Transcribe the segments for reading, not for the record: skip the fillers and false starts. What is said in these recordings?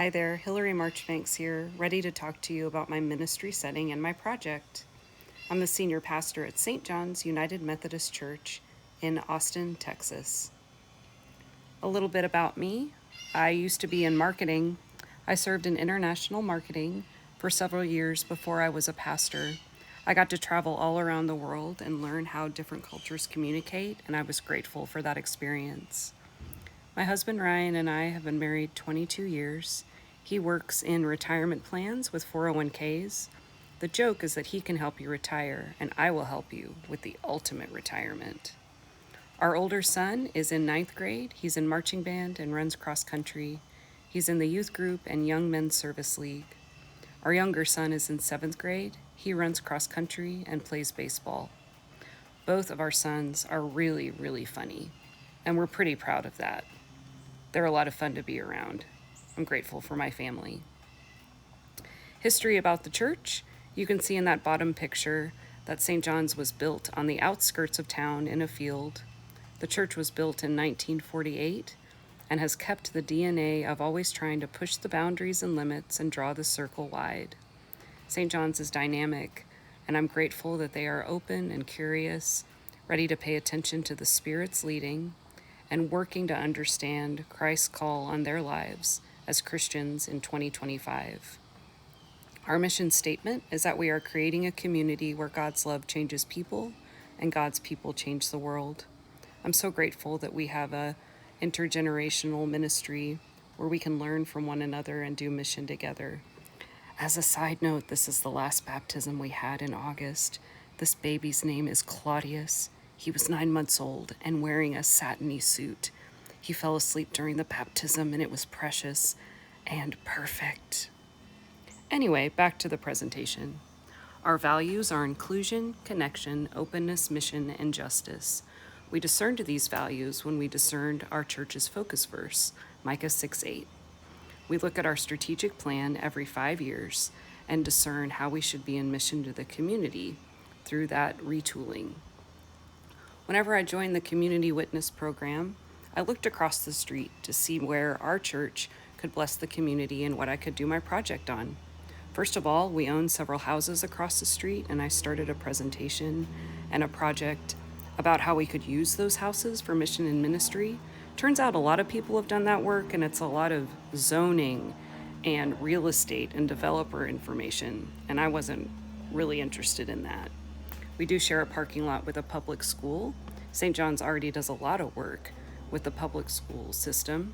Hi there, Hillary Marchbanks here, ready to talk to you about my ministry setting and my project. I'm the senior pastor at St. John's United Methodist Church in Austin, Texas. A little bit about me. I used to be in marketing. I served in international marketing for several years before I was a pastor. I got to travel all around the world and learn how different cultures communicate, and I was grateful for that experience. My husband Ryan and I have been married 22 years. He works in retirement plans with 401ks. The joke is that he can help you retire, and I will help you with the ultimate retirement. Our older son is in ninth grade. He's in marching band and runs cross country. He's in the youth group and Young Men's Service League. Our younger son is in seventh grade. He runs cross country and plays baseball. Both of our sons are really, really funny, and we're pretty proud of that. They're a lot of fun to be around. I'm grateful for my family. History about the church. You can see in that bottom picture that St. John's was built on the outskirts of town in a field. The church was built in 1948 and has kept the DNA of always trying to push the boundaries and limits and draw the circle wide. St. John's is dynamic, and I'm grateful that they are open and curious, ready to pay attention to the Spirit's leading, and working to understand Christ's call on their lives as Christians in 2025. Our mission statement is that we are creating a community where God's love changes people and God's people change the world. I'm so grateful that we have a intergenerational ministry where we can learn from one another and do mission together. As a side note, this is the last baptism we had in August. This baby's name is Claudius. He was 9 months old and wearing a satiny suit. He fell asleep during the baptism, and it was precious and perfect. Anyway, back to the presentation. Our values are inclusion, connection, openness, mission, and justice. We discerned these values when we discerned our church's focus verse, Micah 6:8. We look at our strategic plan every 5 years and discern how we should be in mission to the community through that retooling. Whenever I joined the Community Witness program, I looked across the street to see where our church could bless the community and what I could do my project on. First of all, we own several houses across the street, and I started a presentation and a project about how we could use those houses for mission and ministry. Turns out a lot of people have done that work, and it's a lot of zoning and real estate and developer information, and I wasn't really interested in that. We do share a parking lot with a public school. St. John's already does a lot of work with the public school system.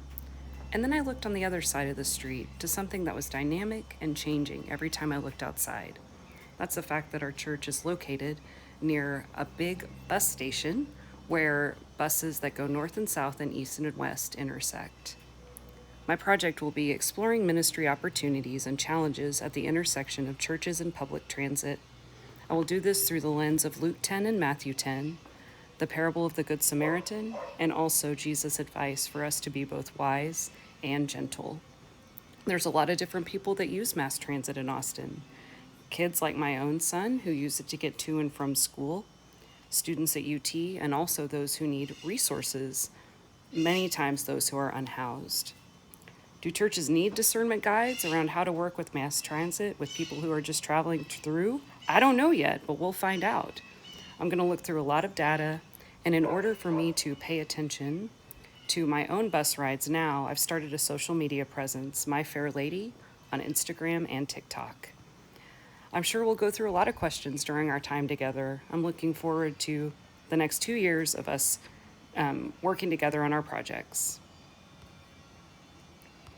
And then I looked on the other side of the street to something that was dynamic and changing every time I looked outside. That's the fact that our church is located near a big bus station where buses that go north and south and east and west intersect. My project will be exploring ministry opportunities and challenges at the intersection of churches and public transit. I will do this through the lens of Luke 10 and Matthew 10, the parable of the Good Samaritan, and also Jesus' advice for us to be both wise and gentle. There's a lot of different people that use mass transit in Austin. Kids like my own son who use it to get to and from school, students at UT, and also those who need resources, many times those who are unhoused. Do churches need discernment guides around how to work with mass transit with people who are just traveling through? I don't know yet, but we'll find out. I'm going to look through a lot of data, and in order for me to pay attention to my own bus rides now, I've started a social media presence, My Fair Lady, on Instagram and TikTok. I'm sure we'll go through a lot of questions during our time together. I'm looking forward to the next 2 years of us working together on our projects.